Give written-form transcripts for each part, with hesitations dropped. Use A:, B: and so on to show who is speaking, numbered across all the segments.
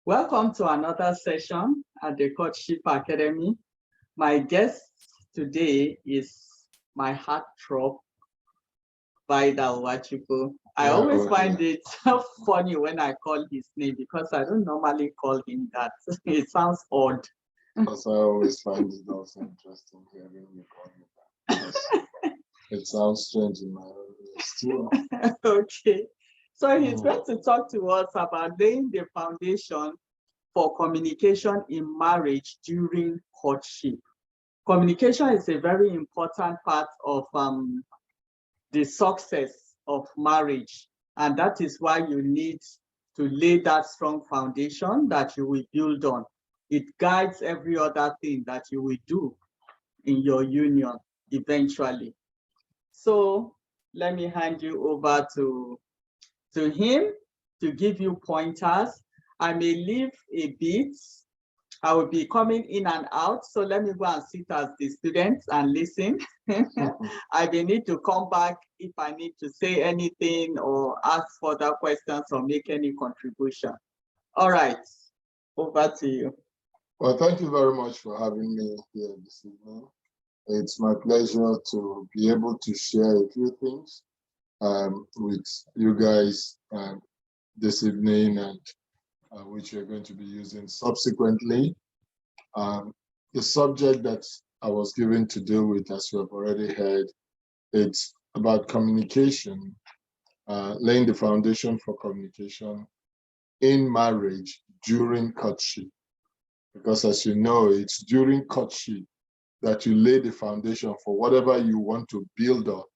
A: Welcome to another session at the Courtship Academy. My guest today is my heartthrob, Vidal Wachuku. I always find it funny when I call his name because I don't normally call him that. It sounds odd.
B: Because I always find it also interesting hearing you call me that. It sounds strange in my own ears too.
A: Okay. So he's going to talk to us about laying the foundation for communication in marriage during courtship. Communication is a very important part of the success of marriage, and that is why you need to lay that strong foundation that you will build on. It guides every other thing that you will do in your union eventually. So let me hand you over to him to give you pointers. I may leave a bit. I will be coming in and out. So let me go and sit as the students and listen. I may need to come back if I need to say anything or ask further questions or make any contribution. All right, over to you.
B: Well, thank you very much for having me here this evening. It's my pleasure to be able to share a few things with you guys this evening, and which we're going to be using subsequently. The subject that I was given to deal with, as you have already heard, it's about communication, laying the foundation for communication in marriage during courtship. Because as you know, it's during courtship that you lay the foundation for whatever you want to build up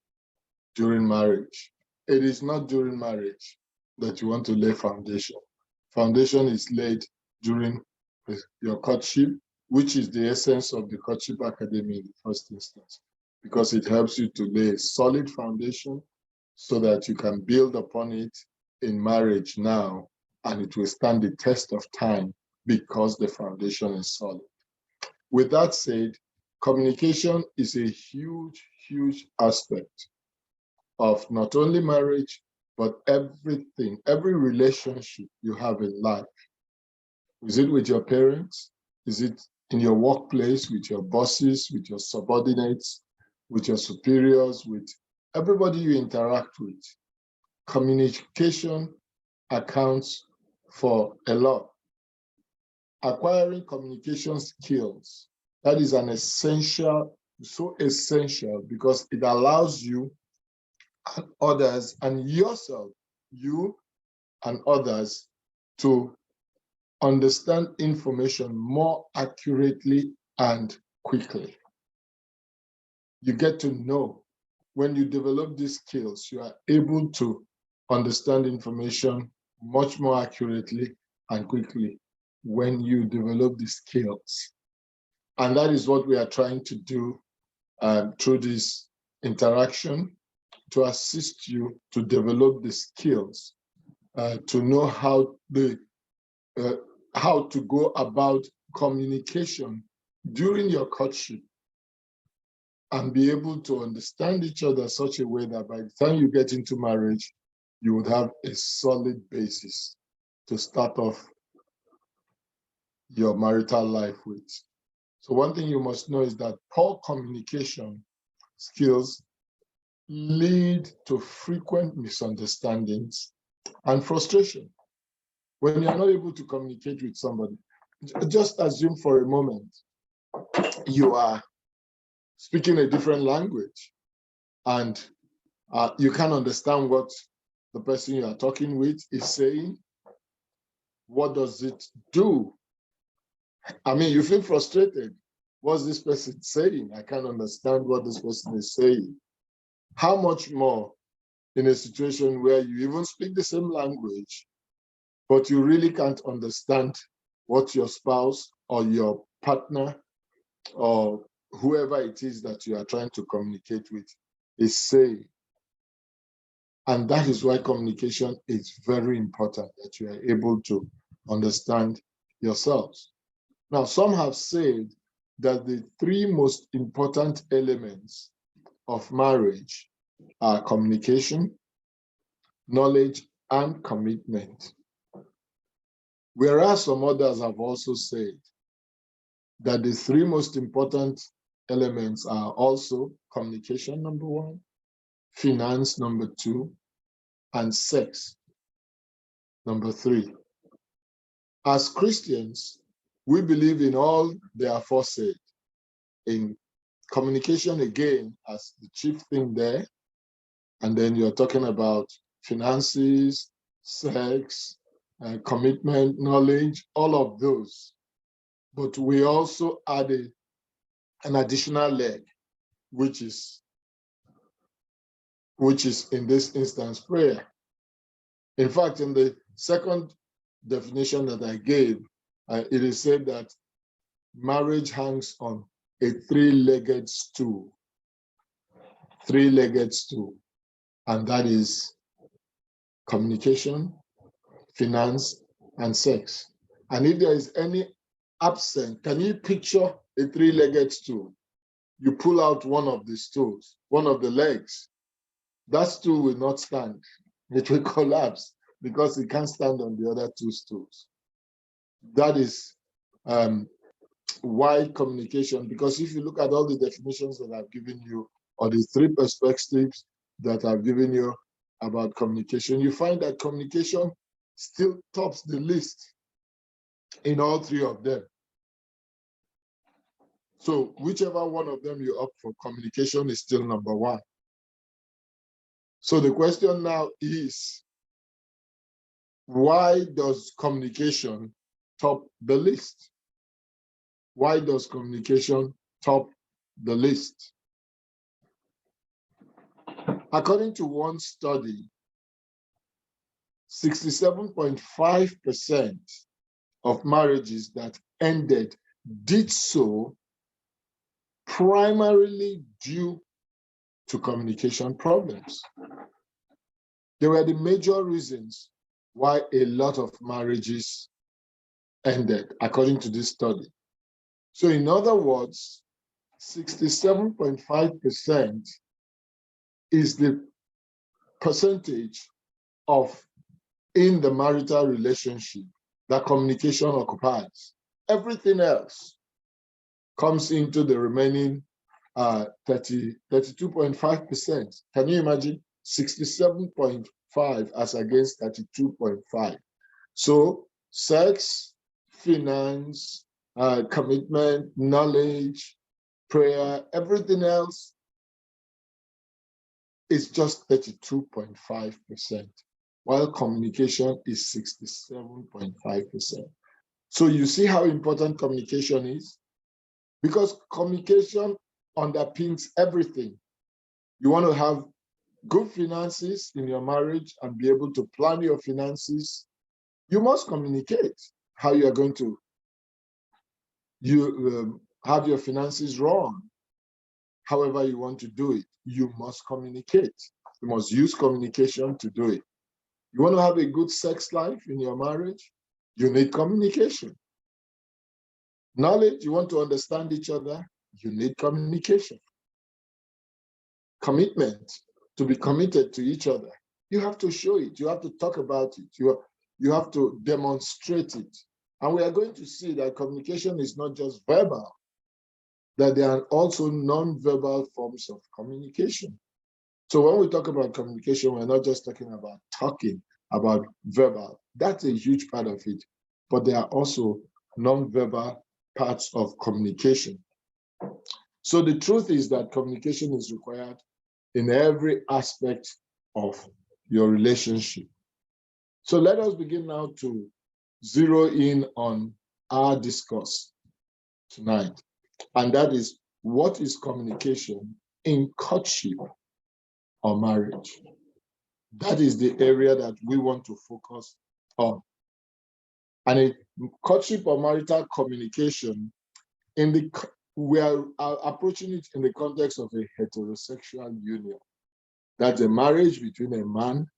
B: during marriage. It is not during marriage that you want to lay foundation. Foundation is laid during your courtship, which is the essence of the Courtship Academy in the first instance, because it helps you to lay a solid foundation so that you can build upon it in marriage now, and it will stand the test of time because the foundation is solid. With that said, communication is a huge, huge aspect of not only marriage, but everything, every relationship you have in life. Is it with your parents? Is it in your workplace, with your bosses, with your subordinates, with your superiors, with everybody you interact with? Communication accounts for a lot. Acquiring communication skills, that is an essential, so essential, because it allows you and others and yourself, you and others, to understand information more accurately and quickly. You get to know, when you develop these skills, you are able to understand information much more accurately and quickly when you develop the skills. And that is what we are trying to do through this interaction, to assist you to develop the skills, to know how to go about communication during your courtship, and be able to understand each other such a way that by the time you get into marriage, you would have a solid basis to start off your marital life with. So one thing you must know is that poor communication skills lead to frequent misunderstandings and frustration. When you're not able to communicate with somebody, just assume for a moment you are speaking a different language and you can't understand what the person you are talking with is saying. What does it do? I mean, you feel frustrated. What's this person saying? I can't understand what this person is saying. How much more in a situation where you even speak the same language, but you really can't understand what your spouse or your partner or whoever it is that you are trying to communicate with is saying. And that is why communication is very important, that you are able to understand yourselves. Now, some have said that the three most important elements of marriage are communication, knowledge, and commitment. Whereas some others have also said that the three most important elements are also communication, number one, finance, number two, and sex, number three. As Christians, we believe in all they aforesaid, in communication again as the chief thing there, and then you're talking about finances, sex, commitment, knowledge, all of those. But we also added an additional leg, which is in this instance prayer. In fact, in the second definition that I gave, it is said that marriage hangs on a three-legged stool, and that is communication, finance, and sex. And if there is any absent, can you picture a three-legged stool? You pull out one of the stools, one of the legs, that stool will not stand. It will collapse because it can't stand on the other two stools. That is why communication, because if you look at all the definitions that I've given you, or the three perspectives that I've given you about communication, you find that communication still tops the list in all three of them. So whichever one of them you opt for, communication is still number one. So the question now is, why does communication top the list? Why does communication top the list? According to one study, 67.5% of marriages that ended did so primarily due to communication problems. They were the major reasons why a lot of marriages ended, according to this study. So in other words, 67.5% is the percentage of in the marital relationship that communication occupies. Everything else comes into the remaining 32.5%. Can you imagine? 67.5 as against 32.5. So sex, finance, commitment, knowledge, prayer, everything else is just 32.5%, while communication is 67.5%. So you see how important communication is? Because communication underpins everything. You want to have good finances in your marriage and be able to plan your finances, you must communicate how you are going to have your finances run. However you want to do it, you must communicate. You must use communication to do it. You want to have a good sex life in your marriage, you need communication. Knowledge, you want to understand each other, you need communication. Commitment, to be committed to each other, you have to show it, you have to talk about it, you have to demonstrate it. And we are going to see that communication is not just verbal, that there are also non-verbal forms of communication. So when we talk about communication, we're not just talking about talking, about verbal. That's a huge part of it. But there are also non-verbal parts of communication. So the truth is that communication is required in every aspect of your relationship. So let us begin now to zero in on our discourse tonight. And that is, what is communication in courtship or marriage? That is the area that we want to focus on. And in courtship or marital communication, we are approaching it in the context of a heterosexual union. That's a marriage between a man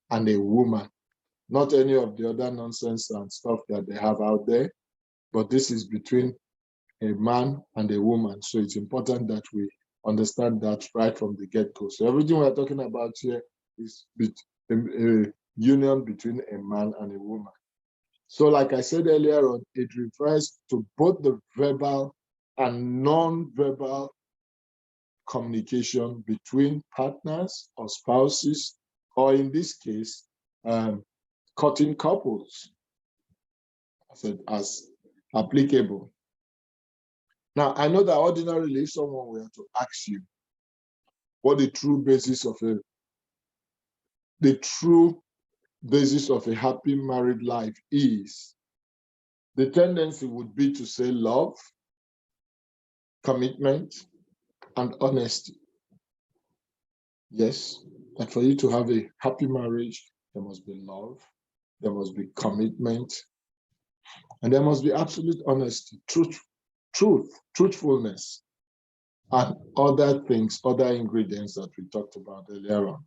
B: and a woman, not any of the other nonsense and stuff that they have out there, but this is between a man and a woman. So it's important that we understand that right from the get-go. So everything we're talking about here is a union between a man and a woman. So like I said earlier on, it refers to both the verbal and non-verbal communication between partners or spouses, or in this case, courting couples, as applicable. Now, I know that ordinarily, if someone were to ask you what the true basis of a happy married life is, the tendency would be to say love, commitment, and honesty. Yes, that for you to have a happy marriage, there must be love, there must be commitment, and there must be absolute honesty, truthfulness, and other things, other ingredients that we talked about earlier on.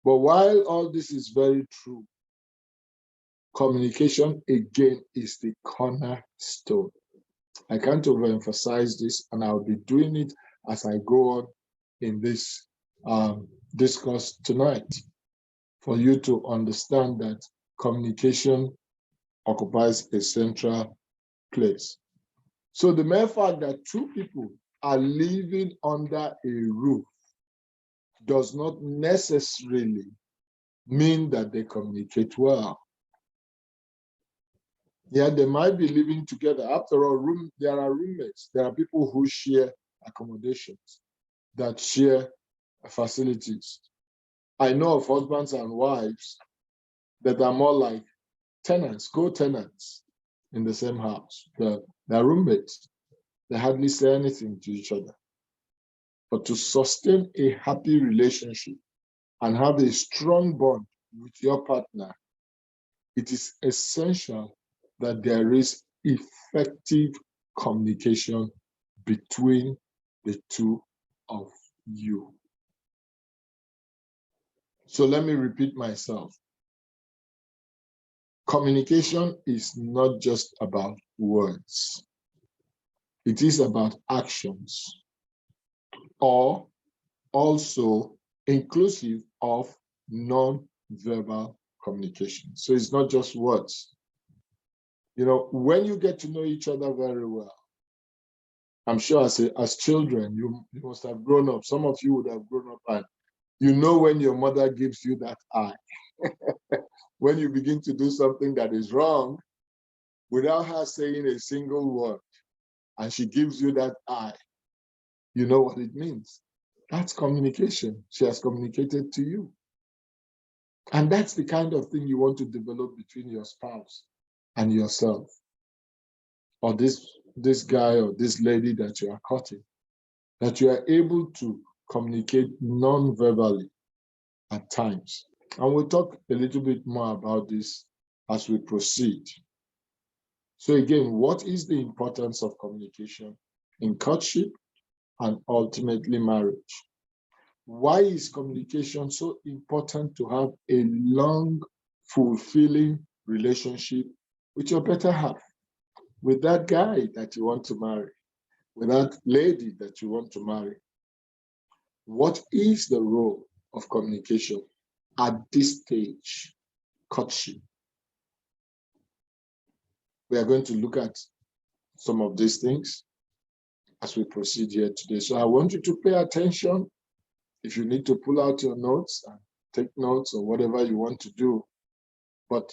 B: But while all this is very true, communication again is the cornerstone. I can't overemphasize this, and I'll be doing it as I go on in this discourse tonight, for you to understand that communication occupies a central place. So the mere fact that two people are living under a roof does not necessarily mean that they communicate well. Yeah, they might be living together. After all, there are roommates. There are people who share accommodations, that share facilities. I know of husbands and wives that are more like tenants, co-tenants in the same house. They're roommates. They hardly say anything to each other. But to sustain a happy relationship and have a strong bond with your partner, it is essential that there is effective communication between the two of you. So let me repeat myself. Communication is not just about words. It is about actions, or also inclusive of non-verbal communication. So it's not just words. You know, when you get to know each other very well, I'm sure as children, you must have grown up. Some of you would have grown up, and you know when your mother gives you that eye. When you begin to do something that is wrong, without her saying a single word, and she gives you that eye, you know what it means. That's communication. She has communicated to you. And that's the kind of thing you want to develop between your spouse and yourself, or this guy or this lady that you are courting, that you are able to communicate non-verbally at times. And we'll talk a little bit more about this as we proceed. So again, what is the importance of communication in courtship and ultimately marriage? Why is communication so important to have a long, fulfilling relationship with your better half, with that guy that you want to marry, with that lady that you want to marry? What is the role of communication at this stage, courtship? We are going to look at some of these things as we proceed here today. So I want you to pay attention. If you need to pull out your notes and take notes or whatever you want to do. But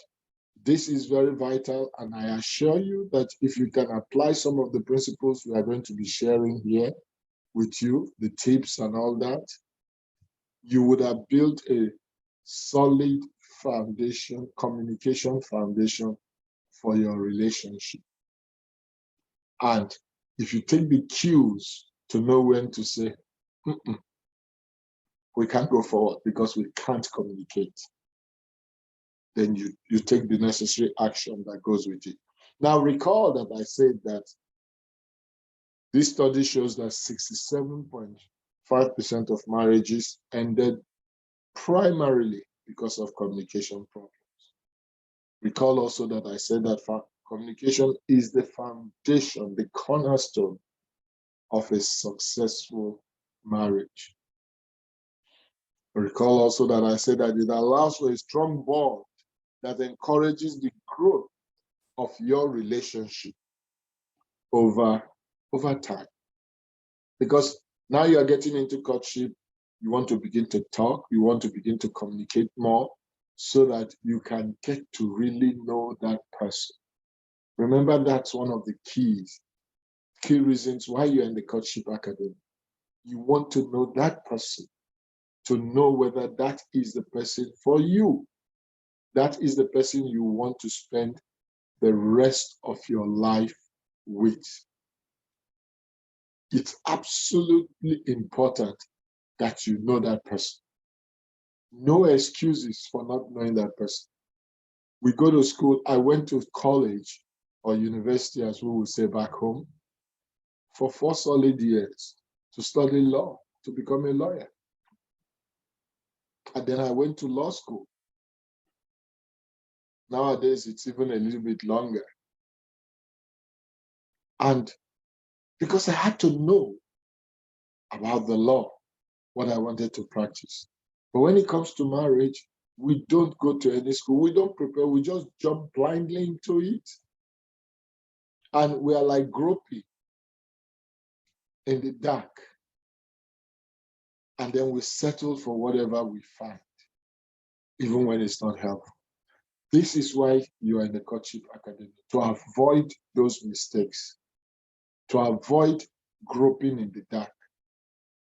B: this is very vital, and I assure you that if you can apply some of the principles we are going to be sharing here with you, the tips and all that, you would have built a solid foundation, communication foundation for your relationship. And if you take the cues to know when to say, we can't go forward because we can't communicate, then you take the necessary action that goes with it. Now, recall that I said that this study shows that 67.5% of marriages ended primarily because of communication problems. Recall also that I said that communication is the foundation, the cornerstone of a successful marriage. Recall also that I said that it allows for a strong bond that encourages the growth of your relationship over time. Because now you are getting into courtship, you want to begin to talk, you want to begin to communicate more so that you can get to really know that person. Remember, that's one of the key reasons why you're in the courtship academy. You want to know that person, to know whether that is the person for you. That is the person you want to spend the rest of your life with. It's absolutely important that you know that person. No excuses for not knowing that person. We go to school. I went to college or university, as we would say back home, for 4 solid years to study law, to become a lawyer. And then I went to law school. Nowadays, it's even a little bit longer. And because I had to know about the law, what I wanted to practice. But when it comes to marriage, we don't go to any school. We don't prepare. We just jump blindly into it. And we are like groping in the dark. And then we settle for whatever we find, even when it's not helpful. This is why you are in the courtship academy, to avoid those mistakes, to avoid groping in the dark,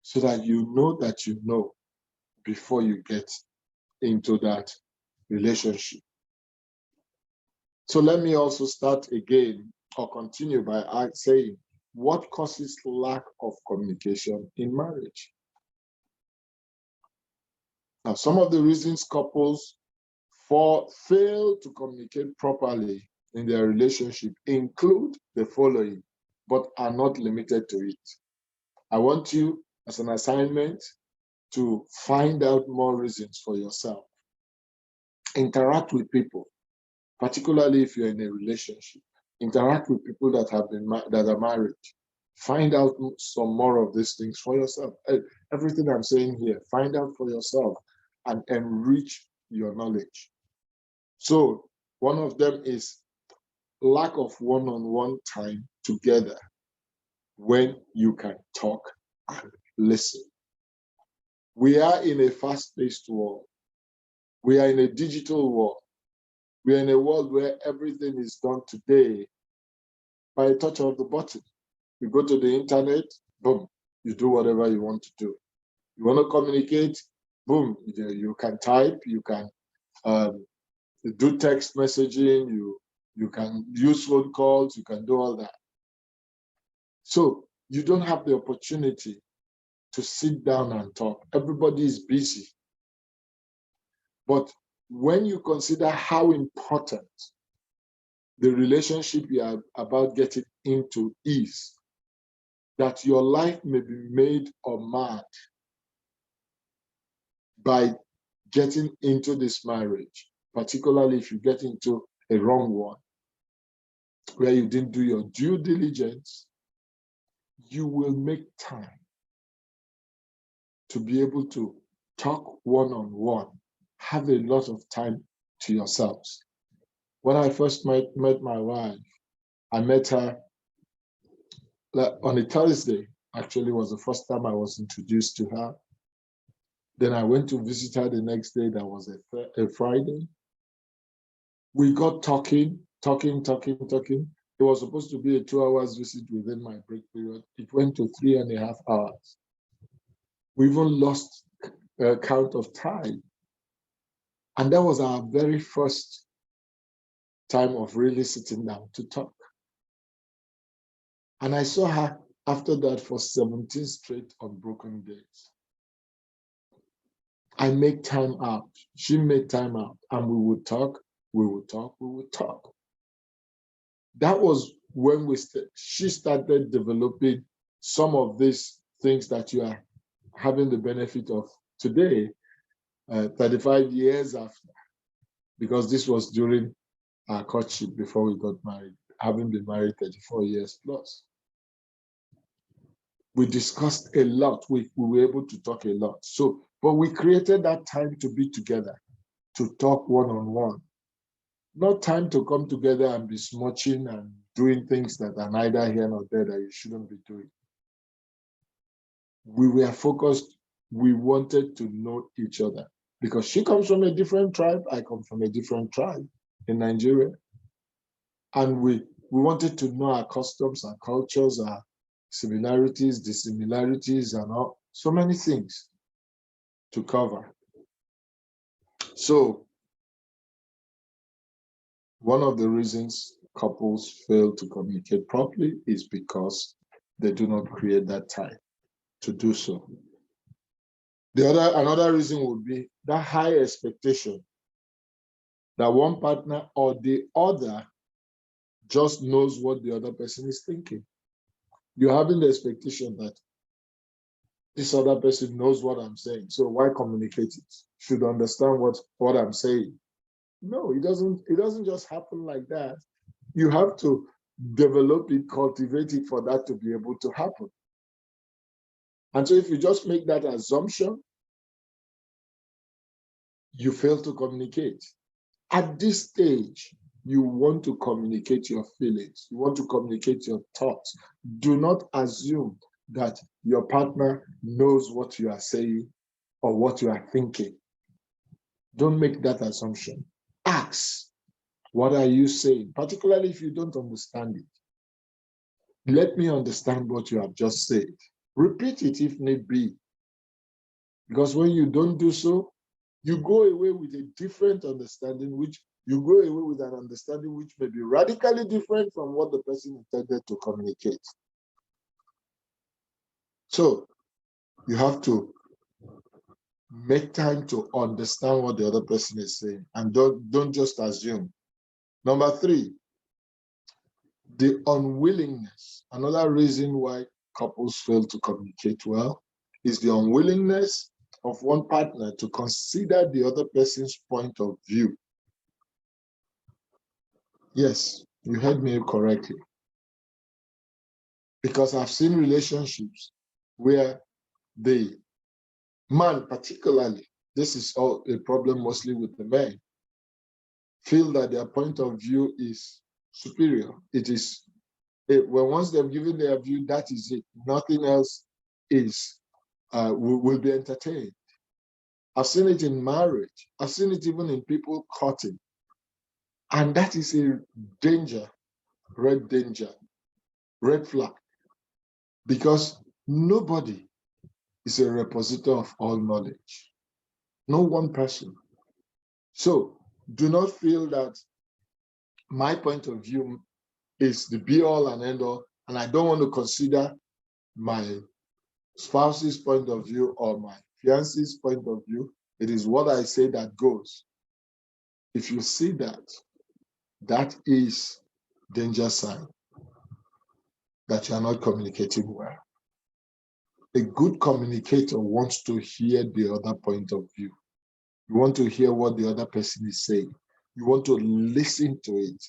B: so that you know before you get into that relationship. So let me also start again or continue by saying, what causes lack of communication in marriage? Now, some of the reasons couples fail to communicate properly in their relationship include the following, but are not limited to it. I want you, as an assignment, to find out more reasons for yourself. Interact with people, particularly if you're in a relationship. Interact with people that are married. Find out some more of these things for yourself. Everything I'm saying here, find out for yourself and enrich your knowledge. So one of them is lack of one-on-one time together when you can talk and listen. We are in a fast-paced world. We are in a digital world. We are in a world where everything is done today by a touch of the button. You go to the internet, boom, you do whatever you want to do. You want to communicate, boom, you can type, you can do text messaging, you can use phone calls, you can do all that. So you don't have the opportunity to sit down and talk. Everybody is busy. But when you consider how important the relationship you are about getting into is, that your life may be made or marred by getting into this marriage, particularly if you get into a wrong one, where you didn't do your due diligence, you will make time to be able to talk one-on-one, have a lot of time to yourselves. When I first met my wife, I met her on a Thursday. Actually, was the first time I was introduced to her. Then I went to visit her the next day. That was a Friday. We got talking. It was supposed to be a 2 hours visit within my break period. It went to 3.5 hours. We even lost count of time. And that was our very first time of really sitting down to talk. And I saw her after that for 17 straight unbroken days. I make time out. She made time out. And we would talk. That was when she started developing some of these things that you are having the benefit of today, 35 years after, because this was during our courtship before we got married, having been married 34 years plus. We discussed a lot. We were able to talk a lot. But we created that time to be together, to talk one-on-one. not time to come together and be smooching and doing things that are neither here nor there that you shouldn't be doing. We were focused. We wanted to know each other because she comes from a different tribe. I come from a different tribe in Nigeria. And we wanted to know our customs, our cultures, our similarities, dissimilarities, and all, so many things to cover. So one of the reasons couples fail to communicate properly is because they do not create that time to do so. Another reason would be that high expectation that one partner or the other just knows what the other person is thinking. You're having the expectation that this other person knows what I'm saying, so why communicate it? Should understand what I'm saying. No, it doesn't just happen like that. You have to develop it, cultivate it for that to be able to happen. And so if you just make that assumption, you fail to communicate. At this stage, you want to communicate your feelings. You want to communicate your thoughts. Do not assume that your partner knows what you are saying or what you are thinking. Don't make that assumption. Ask, what are you saying? Particularly if you don't understand it. Let me understand what you have just said. Repeat it if need be. Because when you don't do so, you go away with a different understanding, which you go away with an understanding which may be radically different from what the person intended to communicate. So you have to make time to understand what the other person is saying and don't just assume. Number 3, the unwillingness. Another reason why couples fail to communicate well is the unwillingness of one partner to consider the other person's point of view. Yes, you heard me correctly. Because I've seen relationships where the man, particularly, this is all a problem mostly with the men, feel that their point of view is superior. It is, when once they've given their view, that is it. Nothing else is will be entertained. I've seen it in marriage. I've seen it even in people courting. And that is a danger, red flag. Because nobody is a repository of all knowledge. No one person. So do not feel that my point of view is the be all and end all, and I don't want to consider my spouse's point of view or my fiance's point of view. It is what I say that goes. If you see that, that is danger sign that you are not communicating well. A good communicator wants to hear the other point of view. You want to hear what the other person is saying. You want to listen to it.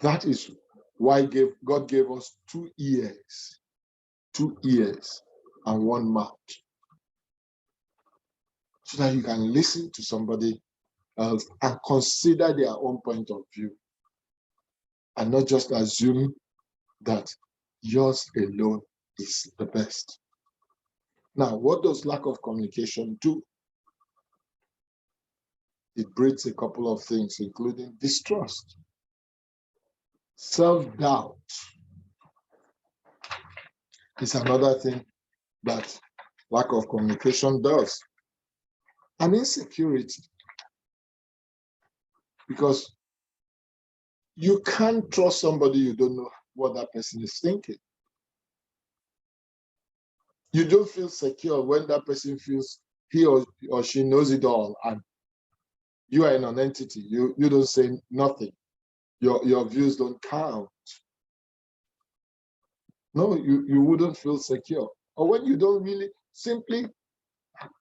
B: That is why God gave us 2 ears and 1 mouth, so that you can listen to somebody else and consider their own point of view and not just assume that yours alone is the best. Now, what does lack of communication do? It breeds a couple of things, including distrust, self-doubt is another thing that lack of communication does, and insecurity. Because you can't trust somebody you don't know what that person is thinking. You don't feel secure when that person feels he or she knows it all, and you are an entity. You don't say nothing. Your views don't count. No, you wouldn't feel secure. Or when you don't really simply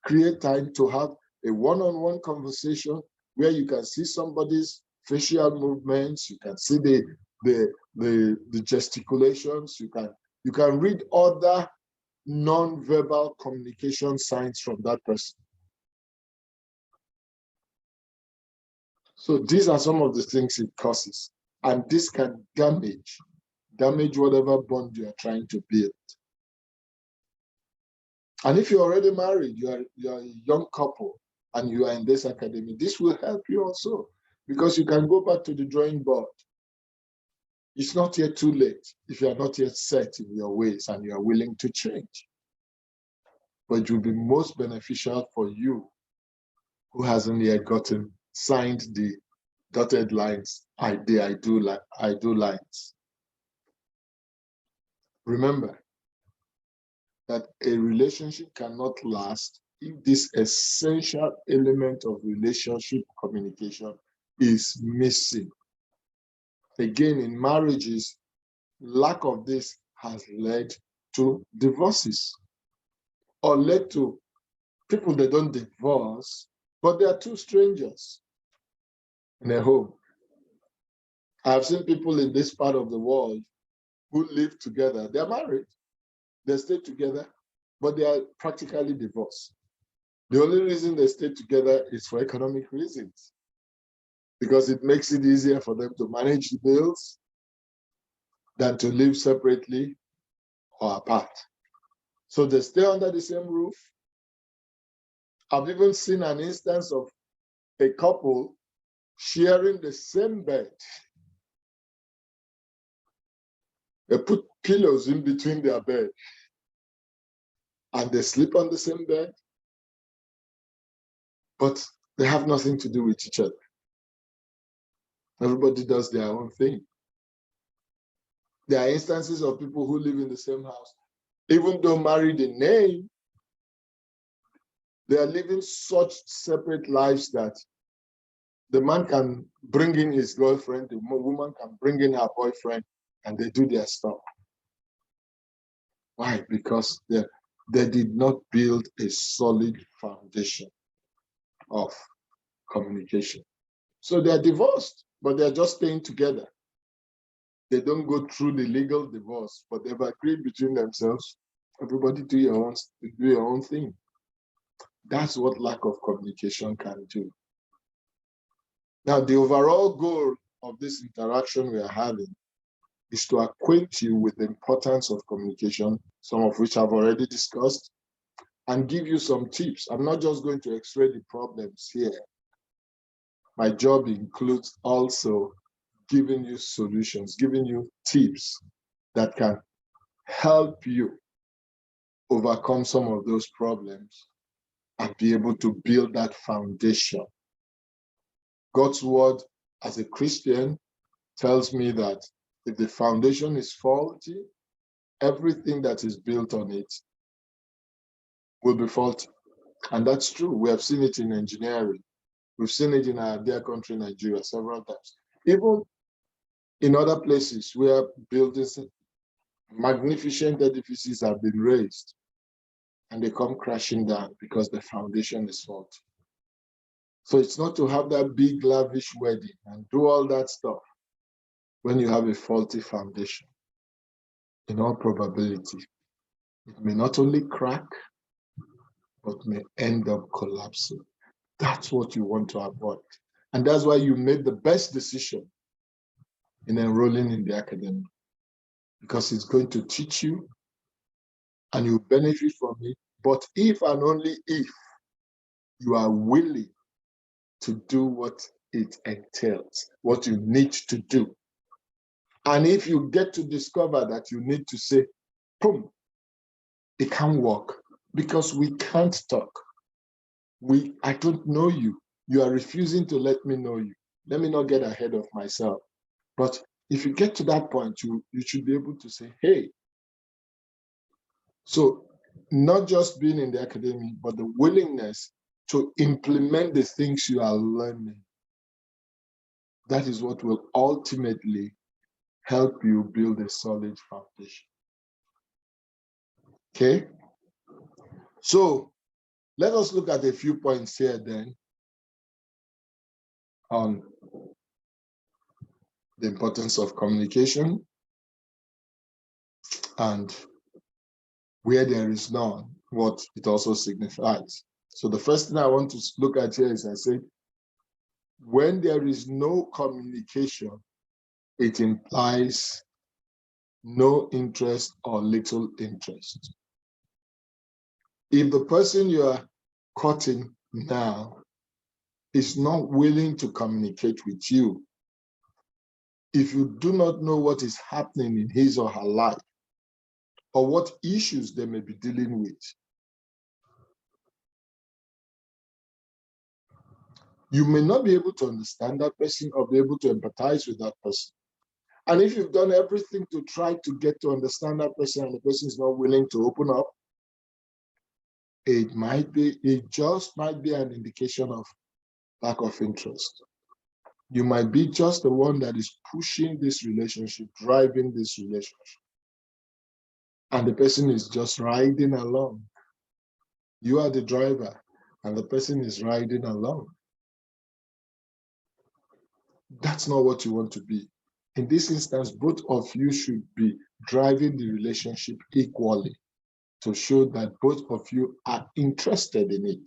B: create time to have a one-on-one conversation where you can see somebody's facial movements, you can see the gesticulations, you can read other non-verbal communication signs from that person. So these are some of the things it causes. And this can damage whatever bond you are trying to build. And if you're already married, you're a young couple, and you are in this academy, this will help you also, because you can go back to the drawing board. It's not yet too late if you are not yet set in your ways and you are willing to change. But it will be most beneficial for you who hasn't yet signed the dotted lines, I do lines. Remember that a relationship cannot last if this essential element of relationship communication is missing. Again, in marriages, lack of this has led to divorces, or led to people that don't divorce, but they are two strangers in a home. I've seen people in this part of the world who live together. They're married, they stay together, but they are practically divorced. The only reason they stay together is for economic reasons, because it makes it easier for them to manage the bills than to live separately or apart. So they stay under the same roof. I've even seen an instance of a couple sharing the same bed. They put pillows in between their bed and they sleep on the same bed, but they have nothing to do with each other. Everybody does their own thing. There are instances of people who live in the same house, even though married in name, they are living such separate lives that the man can bring in his girlfriend, the woman can bring in her boyfriend, and they do their stuff. Why? Because they did not build a solid foundation of communication. So they're divorced, but they're just staying together. They don't go through the legal divorce, but they've agreed between themselves. Everybody do your own thing. That's what lack of communication can do. Now, the overall goal of this interaction we are having is to acquaint you with the importance of communication, some of which I've already discussed, and give you some tips. I'm not just going to x-ray the problems here. My job includes also giving you solutions, giving you tips that can help you overcome some of those problems and be able to build that foundation. God's word as a Christian tells me that if the foundation is faulty, everything that is built on it will be faulty. And that's true. We have seen it in engineering. We've seen it in our dear country, Nigeria, several times. Even in other places where buildings, magnificent edifices have been raised, and they come crashing down because the foundation is faulty. So it's not to have that big lavish wedding and do all that stuff when you have a faulty foundation. In all probability, it may not only crack, but may end up collapsing. That's what you want to avoid. And that's why you made the best decision in enrolling in the academy, because it's going to teach you and you benefit from it. But if and only if you are willing to do what it entails, what you need to do. And if you get to discover that you need to say, boom, it can't work because we can't talk. I don't know you. You are refusing to let me know you. Let me not get ahead of myself. But if you get to that point, you should be able to say, hey. So not just being in the academy, but the willingness to implement the things you are learning. That is what will ultimately help you build a solid foundation. Okay? So let us look at a few points here then on the importance of communication and where there is none, what it also signifies. So the first thing I want to look at here is I say, When there is no communication, it implies no interest or little interest. If the person you are courting now is not willing to communicate with you, if you do not know what is happening in his or her life, or what issues they may be dealing with, you may not be able to understand that person or be able to empathize with that person. And if you've done everything to try to get to understand that person and the person is not willing to open up, it just might be an indication of lack of interest. You might be just the one that is pushing this relationship, driving this relationship. And the person is just riding along. You are the driver and the person is riding along. That's not what you want to be. In this instance, both of you should be driving the relationship equally to show that both of you are interested in it.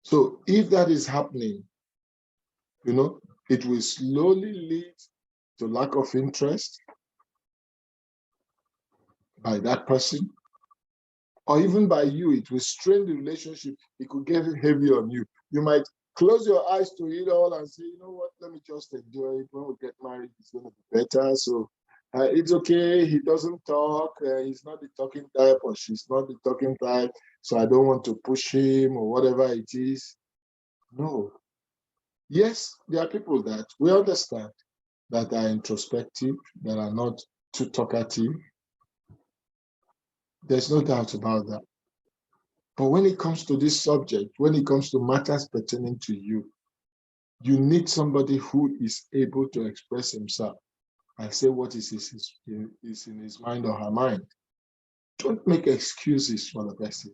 B: So if that is happening, it will slowly lead to lack of interest by that person, or even by you. It will strain the relationship. It could get heavy on you. You might close your eyes to it all and say, you know what, let me just enjoy it. When we get married, it's going to be better. So it's okay. He doesn't talk. He's not the talking type, or she's not the talking type. So I don't want to push him or whatever it is. No. Yes, there are people that we understand that are introspective, that are not too talkative. There's no doubt about that. But when it comes to this subject, when it comes to matters pertaining to you, you need somebody who is able to express himself and say what is in his mind or her mind. Don't make excuses for the person.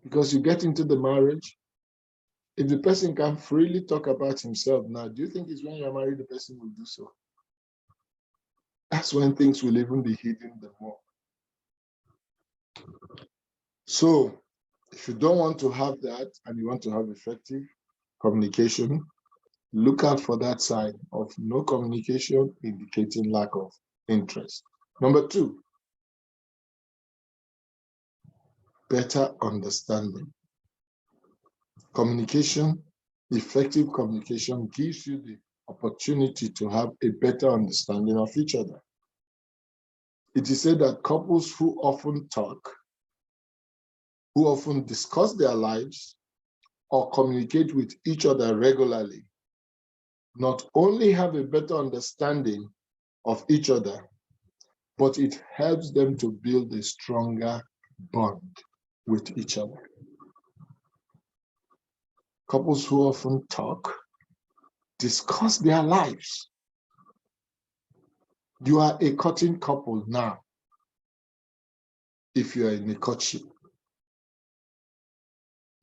B: Because you get into the marriage, if the person can freely talk about himself now, do you think it's when you're married the person will do so? That's when things will even be hidden the more. So if you don't want to have that and you want to have effective communication, look out for that sign of no communication indicating lack of interest. Number 2, better understanding. Communication, effective communication gives you the opportunity to have a better understanding of each other. It is said that couples who often talk, who often discuss their lives or communicate with each other regularly, not only have a better understanding of each other, but it helps them to build a stronger bond with each other. Couples who often talk, discuss their lives. You are a courting couple now, if you are in a courtship.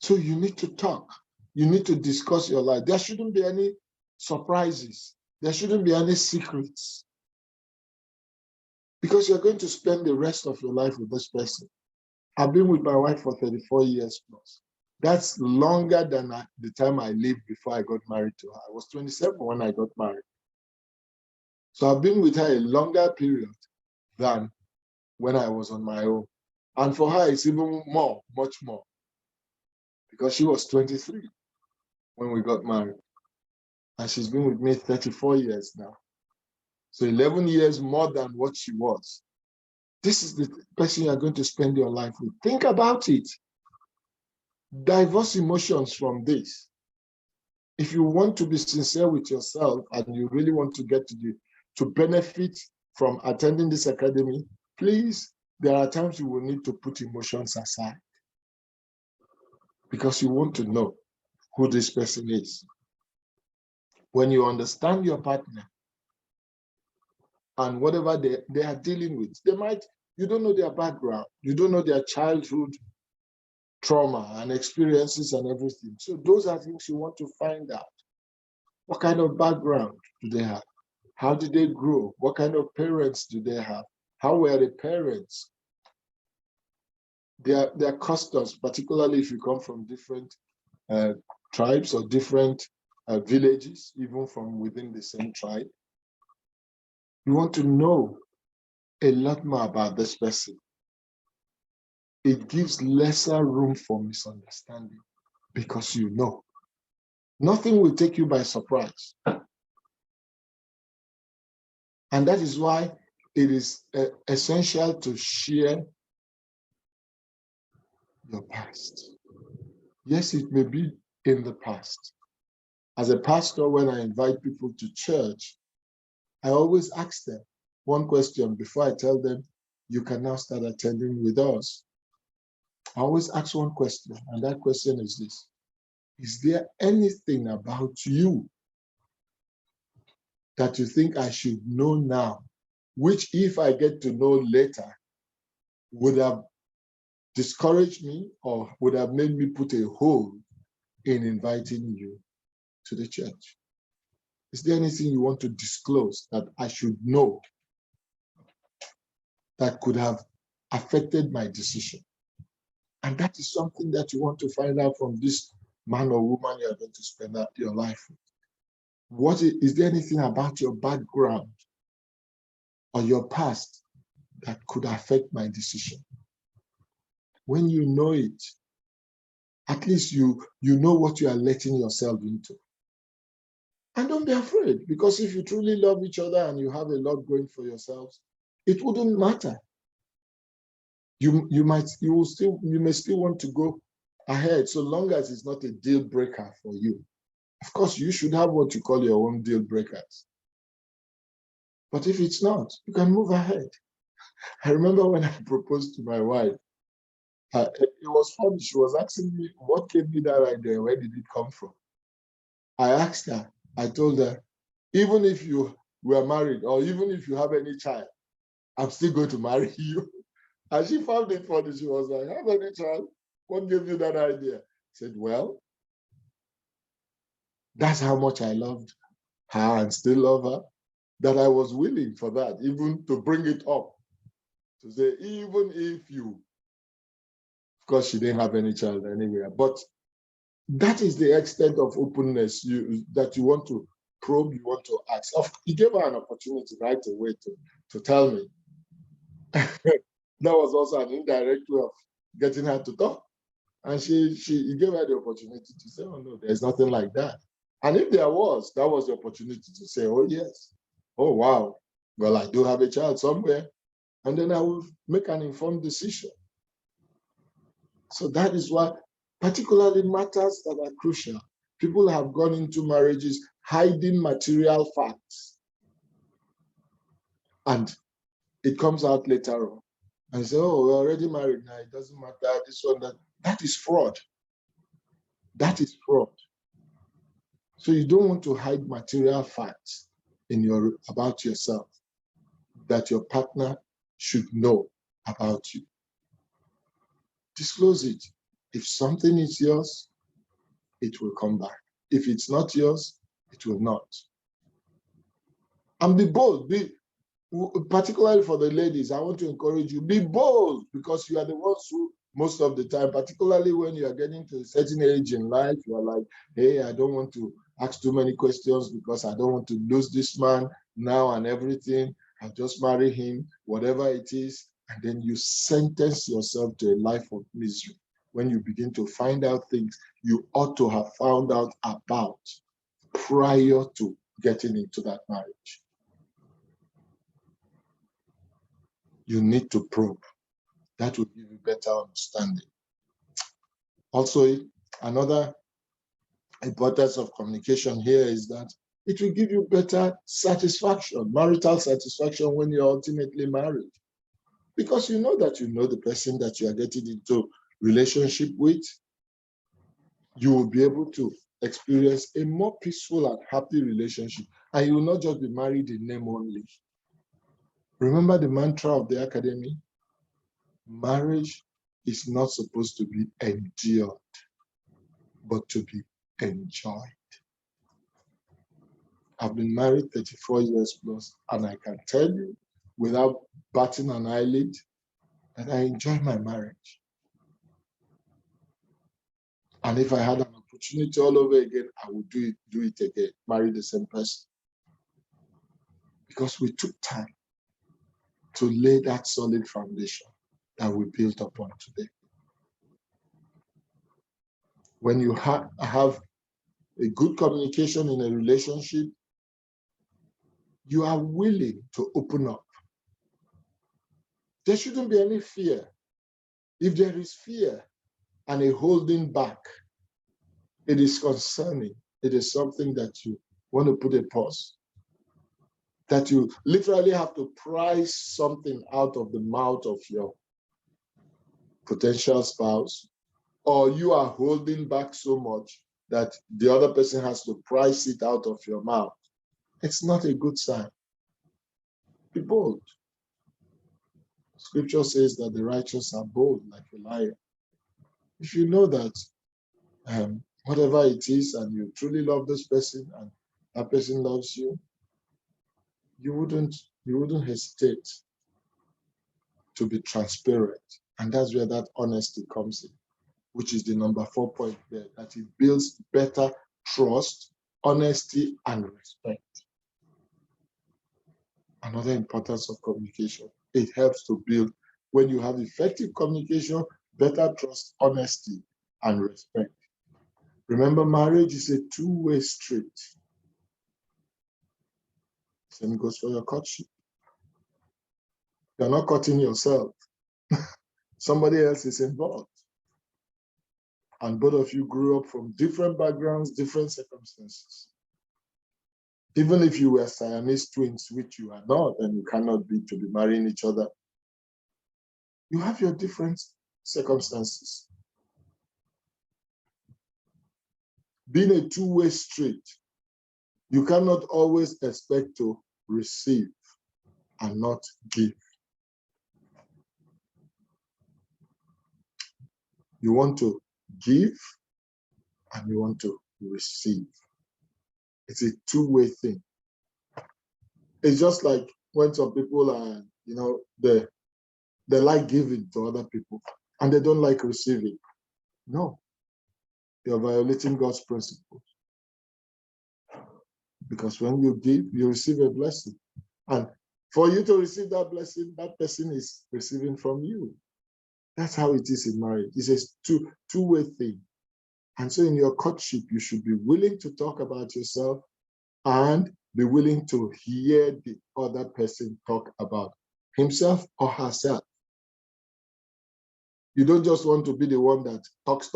B: So you need to talk. You need to discuss your life. There shouldn't be any surprises. There shouldn't be any secrets. Because you're going to spend the rest of your life with this person. I've been with my wife for 34 years plus. That's longer than the time I lived before I got married to her. I was 27 when I got married. So I've been with her a longer period than when I was on my own. And for her, it's even more, much more. Because she was 23 when we got married. And she's been with me 34 years now. So 11 years more than what she was. This is the person you're going to spend your life with. Think about it. Diverse emotions from this. If you want to be sincere with yourself and you really want to get to benefit from attending this academy, please, there are times you will need to put emotions aside because you want to know who this person is. When you understand your partner and whatever they are dealing with, you don't know their background, you don't know their childhood trauma and experiences and everything. So those are things you want to find out. What kind of background do they have? How did they grow? What kind of parents do they have? How were the parents? Their customs, particularly if you come from different tribes or different villages, even from within the same tribe. You want to know a lot more about this person. It gives lesser room for misunderstanding because you know. Nothing will take you by surprise. And that is why it is essential to share your past. Yes, it may be in the past. As a pastor, when I invite people to church, I always ask them one question before I tell them, you can now start attending with us. I always ask one question, and that question is this: is there anything about you that you think I should know now, which if I get to know later, would have discouraged me or would have made me put a hold in inviting you to the church? Is there anything you want to disclose that I should know that could have affected my decision? And that is something that you want to find out from this man or woman you are going to spend your life with. Is there anything about your background or your past that could affect my decision? When you know it, at least you know what you are letting yourself into. And don't be afraid, because if you truly love each other and you have a lot going for yourselves, it wouldn't matter. You may still want to go ahead, so long as it's not a deal breaker for you. Of course, you should have what you call your own deal breakers. But if it's not, you can move ahead. I remember when I proposed to my wife, it was funny. She was asking me, what gave me that idea? Where did it come from? I asked her, I told her, even if you were married or even if you have any child, I'm still going to marry you. And she found it funny. She was like, have any child? What gave you that idea? I said, well, that's how much I loved her and still love her, that I was willing for that, even to bring it up, to say, even if you, of course, she didn't have any child anywhere, but that is the extent of openness that you want to probe, you want to ask. He gave her an opportunity right away to tell me. That was also an indirect way of getting her to talk. And he gave her the opportunity to say, oh no, there's nothing like that. And if there was, that was the opportunity to say, oh yes, oh wow, well, I do have a child somewhere. And then I will make an informed decision. So that is why, particularly matters that are crucial, people have gone into marriages hiding material facts. And it comes out later on. And say, oh, we're already married now, it doesn't matter, this one, that. That is fraud. That is fraud. So you don't want to hide material facts about yourself that your partner should know about you. Disclose it. If something is yours, it will come back. If it's not yours, it will not. And be bold. Particularly for the ladies, I want to encourage you, be bold, because you are the ones who, most of the time, particularly when you are getting to a certain age in life, you are like, hey, I don't want to ask too many questions because I don't want to lose this man now and everything. I'll just marry him, whatever it is. And then you sentence yourself to a life of misery when you begin to find out things you ought to have found out about prior to getting into that marriage. You need to probe. That will give you better understanding. Also, another importance of communication here is that it will give you better satisfaction, marital satisfaction, when you're ultimately married. Because you know that you know the person that you are getting into relationship with. You will be able to experience a more peaceful and happy relationship. And you will not just be married in name only. Remember the mantra of the academy? Marriage is not supposed to be endured, but to be enjoyed. I've been married 34 years plus, and I can tell you without batting an eyelid that I enjoy my marriage. And if I had an opportunity all over again, I would do it again, marry the same person. Because we took time to lay that solid foundation that we built upon today. When you have a good communication in a relationship, you are willing to open up. There shouldn't be any fear. If there is fear and a holding back, it is concerning. It is something that you want to put a pause. That you literally have to prise something out of the mouth of your potential spouse, or you are holding back so much that the other person has to prise it out of your mouth. It's not a good sign. Be bold. Scripture says that the righteous are bold like a lion. If you know that whatever it is and you truly love this person and that person loves you, you wouldn't hesitate to be transparent. And that's where that honesty comes in, which is the number 4 point there, that it builds better trust, honesty, and respect. Another importance of communication. It helps to build, when you have effective communication, better trust, honesty, and respect. Remember, marriage is a two-way street. Same goes for your courtship. You're not cutting yourself. Somebody else is involved. And both of you grew up from different backgrounds, different circumstances. Even if you were Siamese twins, which you are not, and you cannot be to be marrying each other, you have your different circumstances. Being a two-way street, you cannot always expect to receive and not give. You want to give and you want to receive. It's a two-way thing. It's just like when some people are, they like giving to other people and they don't like receiving. No, you're violating God's principles. Because when you give, you receive a blessing. And for you to receive that blessing, that person is receiving from you. That's how it is in marriage. It's a two-way thing. And so in your courtship, you should be willing to talk about yourself and be willing to hear the other person talk about himself or herself. You don't just want to be the one that talks,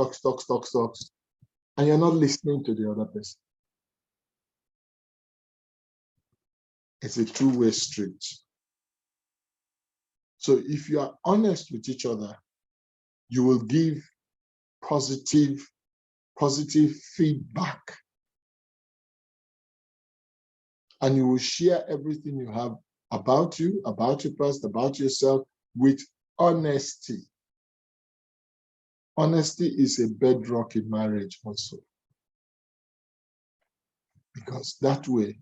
B: and you're not listening to the other person. It's a two-way street. So if you are honest with each other, you will give positive feedback. And you will share everything you have about you, about your past, about yourself with honesty. Honesty is a bedrock in marriage also. Because that way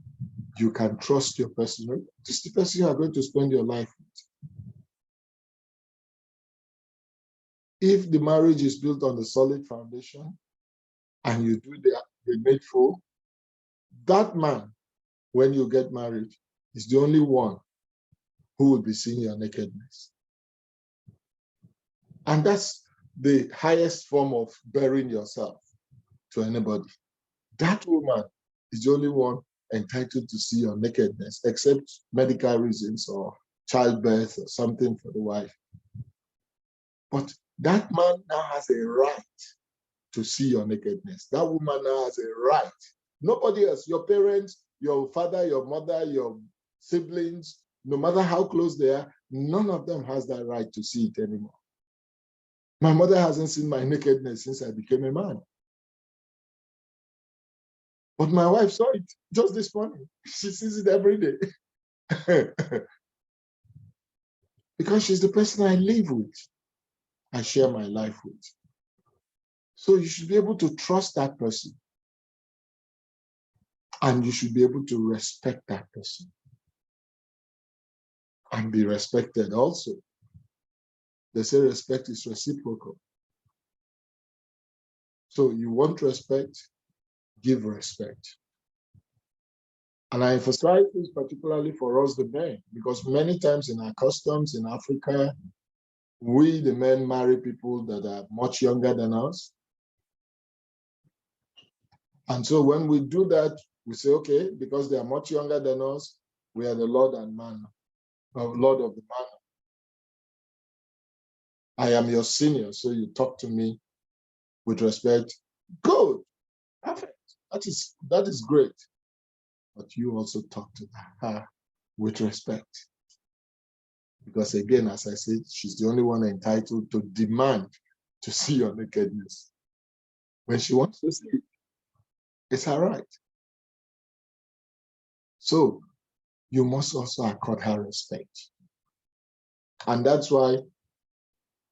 B: you can trust your person. This is the person you are going to spend your life with. If the marriage is built on a solid foundation and you do the needful, that man, when you get married, is the only one who will be seeing your nakedness. And that's the highest form of bearing yourself to anybody. That woman is the only one entitled to see your nakedness, except medical reasons or childbirth or something for the wife. But that man now has a right to see your nakedness. That woman now has a right. Nobody else, your parents, your father, your mother, your siblings, no matter how close they are, none of them has that right to see it anymore. My mother hasn't seen my nakedness since I became a man. But my wife saw it just this morning. She sees it every day. Because she's the person I live with. I share my life with. So you should be able to trust that person. And you should be able to respect that person. And be respected also. They say respect is reciprocal. So you want respect, give respect. And I emphasize this particularly for us, the men, because many times in our customs in Africa, we, the men, marry people that are much younger than us. And so when we do that, we say, okay, because they are much younger than us, we are the Lord and man, Lord of the manor. I am your senior, so you talk to me with respect. Good, perfect. That is great. But you also talk to her with respect. Because again, as I said, she's the only one entitled to demand to see your nakedness. When she wants to see it, it's her right. So you must also accord her respect. And that's why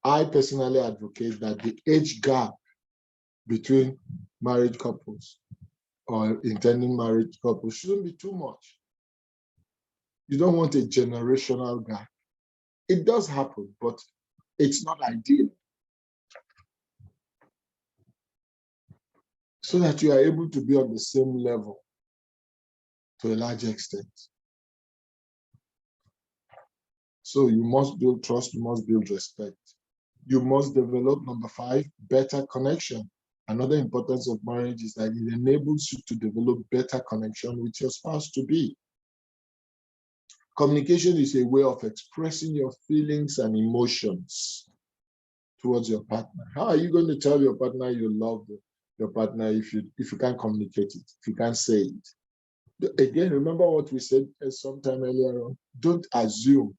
B: I personally advocate that the age gap between married couples or intending married couples shouldn't be too much. You don't want a generational gap. It does happen, but it's not ideal. So that you are able to be on the same level to a large extent. So you must build trust, you must build respect. You must develop, number 5, better connection. Another importance of marriage is that it enables you to develop better connection with your spouse to be. Communication is a way of expressing your feelings and emotions towards your partner. How are you going to tell your partner you love your partner if you can't communicate it, if you can't say it? Again, remember what we said sometime earlier on. Don't assume.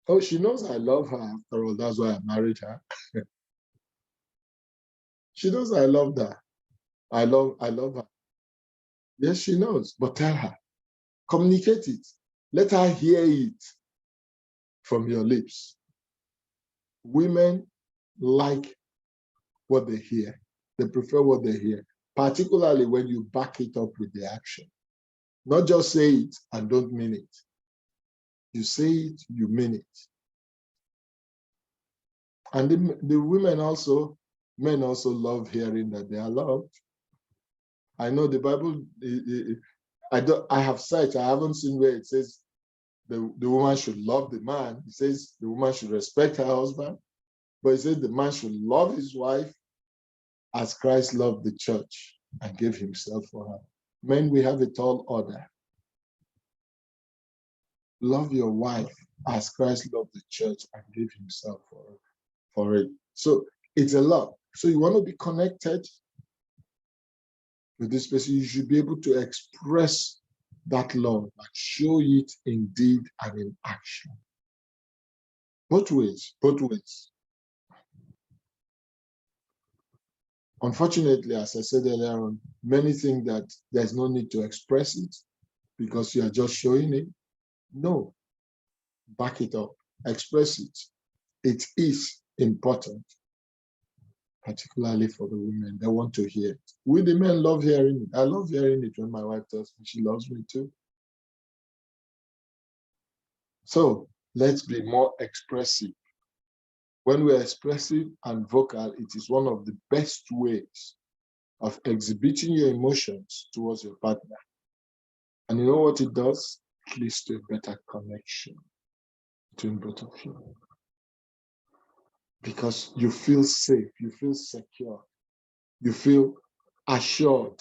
B: Oh, she knows I love her. After all, that's why I married her. She knows I love her. I love her. Yes, she knows, but tell her. Communicate it. Let her hear it from your lips. Women like what they hear. They prefer what they hear, particularly when you back it up with the action. Not just say it and don't mean it. You say it, you mean it. And the women also, men also love hearing that they are loved. I know the Bible, I have searched, I haven't seen where it says the woman should love the man. It says the woman should respect her husband, but it says the man should love his wife as Christ loved the church and gave himself for her. Men, we have a tall order. Love your wife as Christ loved the church and gave himself for it. So it's a lot. So you want to be connected with this person, you should be able to express that love and show it in deed and in action. Both ways, both ways. Unfortunately, as I said earlier on, many think that there's no need to express it because you are just showing it. No, back it up, express it. It is important, particularly for the women. They want to hear it. We, the men, love hearing it. I love hearing it when my wife tells me she loves me too. So let's be more expressive. When we're expressive and vocal, it is one of the best ways of exhibiting your emotions towards your partner. And you know what it does? It leads to a better connection between both of you. Because you feel safe, you feel secure, you feel assured.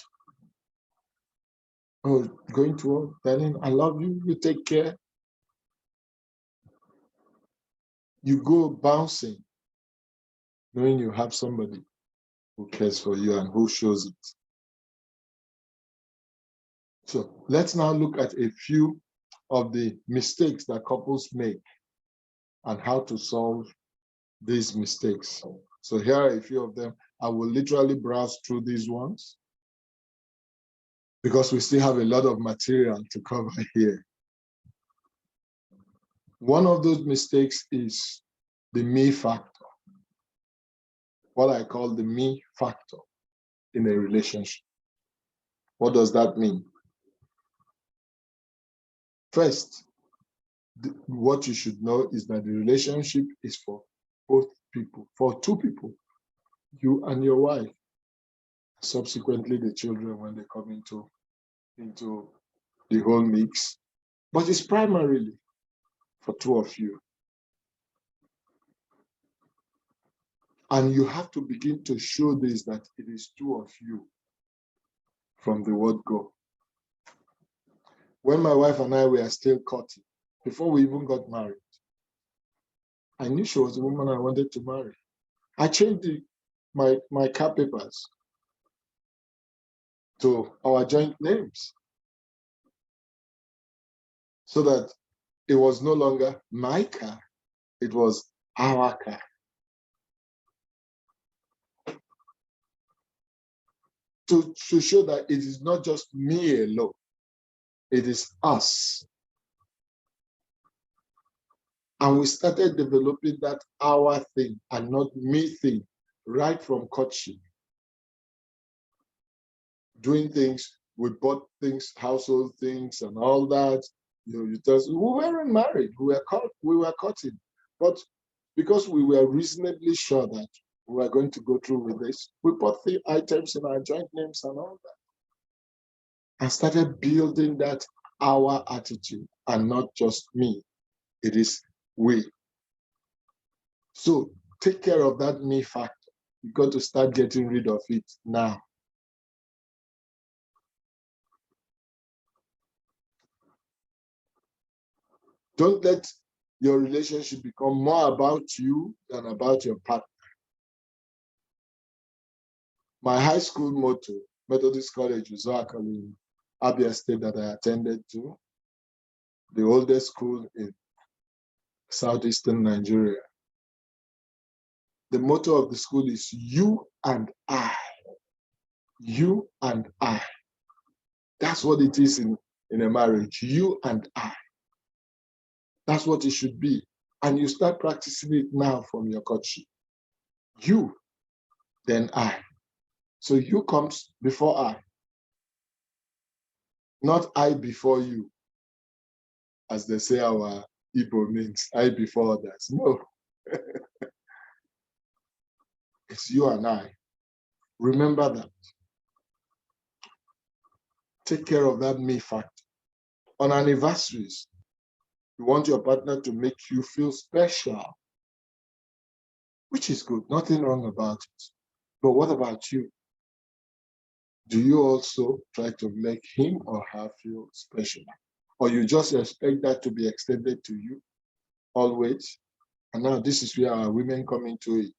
B: Oh, going to work, darling, I love you, you take care. You go bouncing, knowing you have somebody who cares for you and who shows it. So let's now look at a few of the mistakes that couples make and how to solve these mistakes. So here are a few of them. I will literally browse through these ones because we still have a lot of material to cover here. One of those mistakes is the me factor, what I call the me factor in a relationship. What does that mean? First, what you should know is that the relationship is for both people, for two people, you and your wife, subsequently the children when they come into the whole mix. But it's primarily for two of you. And you have to begin to show this, that it is two of you from the word go. When my wife and I were still courting, before we even got married, I knew she was the woman I wanted to marry. I changed my car papers to our joint names so that it was no longer my car, it was our car. To show that it is not just me alone, it is us. And we started developing that our thing and not me thing right from courtship. Doing things, we bought things, household things and all that. We weren't married, we were courting. But because we were reasonably sure that we were going to go through with this, we bought the items in our joint names and all that. And started building that our attitude and not just me. It is we. So take care of that me factor. You got to start getting rid of it now. Don't let your relationship become more about you than about your partner. My high school motto, Methodist College, Uzoakali, Abia State, that I attended to, the oldest school in southeastern Nigeria. The motto of the school is you and I. You and I. That's what it is in a marriage, you and I. That's what it should be. And you start practicing it now from your courtship. You, then I. So you comes before I. Not I before you, as they say our Igbo means, I before others. No. It's you and I. Remember that. Take care of that me factor. On anniversaries, you want your partner to make you feel special, which is good. Nothing wrong about it. But what about you? Do you also try to make him or her feel special? Or you just expect that to be extended to you always? And now this is where our women come into it.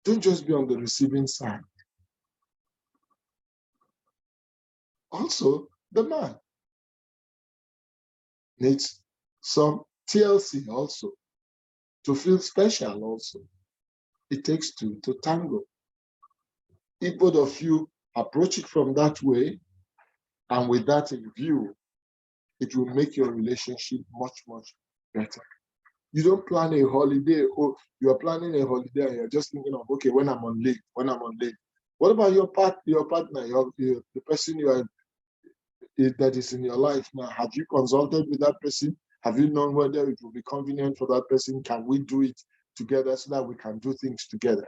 B: Don't just be on the receiving side. Also, the man needs some TLC also to feel special also. It takes two to tango. If both of you approach it from that way, and with that in view, it will make your relationship much, much better. You don't plan a holiday, or you are planning a holiday and you're just thinking of, okay, when I'm on leave. What about your partner, the person that is in your life now? Have you consulted with that person? Have you known whether it will be convenient for that person? Can we do it together so that we can do things together?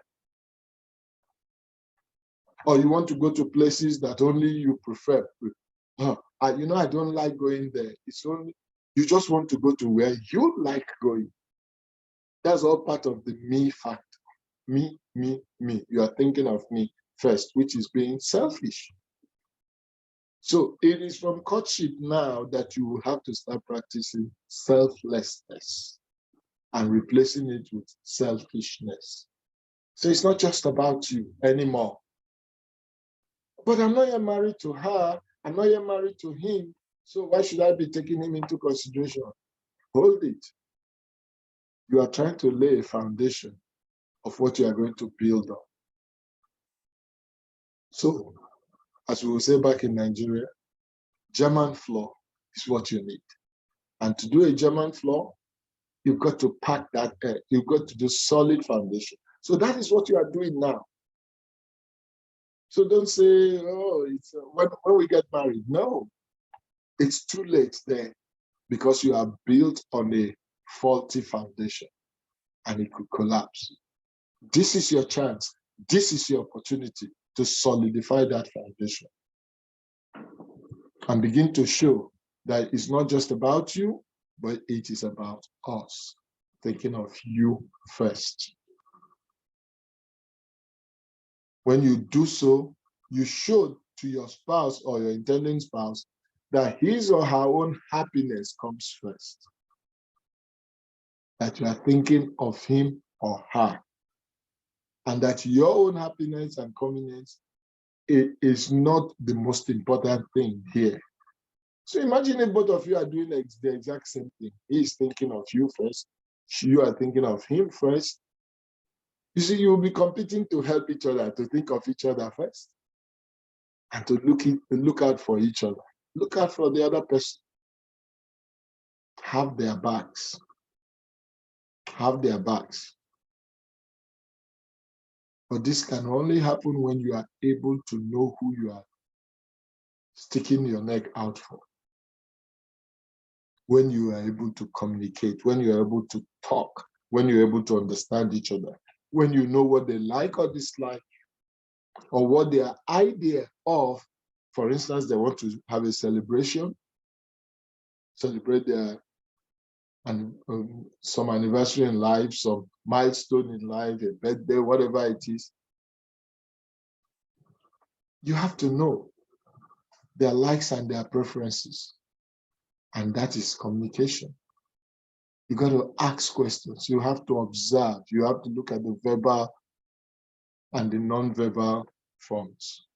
B: Or you want to go to places that only you prefer. I don't like going there. It's only, you just want to go to where you like going. That's all part of the me factor. Me, me, me. You are thinking of me first, which is being selfish. So it is from courtship now that you will have to start practicing selflessness and replacing it with selfishness. So it's not just about you anymore. But I'm not yet married to her. I'm not yet married to him. So why should I be taking him into consideration? Hold it. You are trying to lay a foundation of what you are going to build on. So, as we will say back in Nigeria, German floor is what you need. And to do a German floor, you've got to pack that, you've got to do solid foundation. So that is what you are doing now. So don't say, oh, it's when we get married. No, it's too late there because you are built on a faulty foundation and it could collapse. This is your chance. this is your opportunity to solidify that foundation and begin to show that it's not just about you, but it is about us, thinking of you first. When you do so, you show to your spouse or your intending spouse that his or her own happiness comes first, that you are thinking of him or her, and that your own happiness and convenience is not the most important thing here. So imagine if both of you are doing the exact same thing. He is thinking of you first, you are thinking of him first. You see, you will be competing to help each other, to think of each other first, and to look out for each other. Look out for the other person. Have their backs. Have their backs. But this can only happen when you are able to know who you are sticking your neck out for. When you are able to communicate, when you are able to talk, when you're able to understand each other, when you know what they like or dislike, or what their idea of, for instance, they want to have a celebration, celebrate their some anniversary in life, some milestone in life, a birthday, whatever it is. You have to know their likes and their preferences. And that is communication. You got to ask questions. You have to observe. You have to look at the verbal and the non-verbal forms.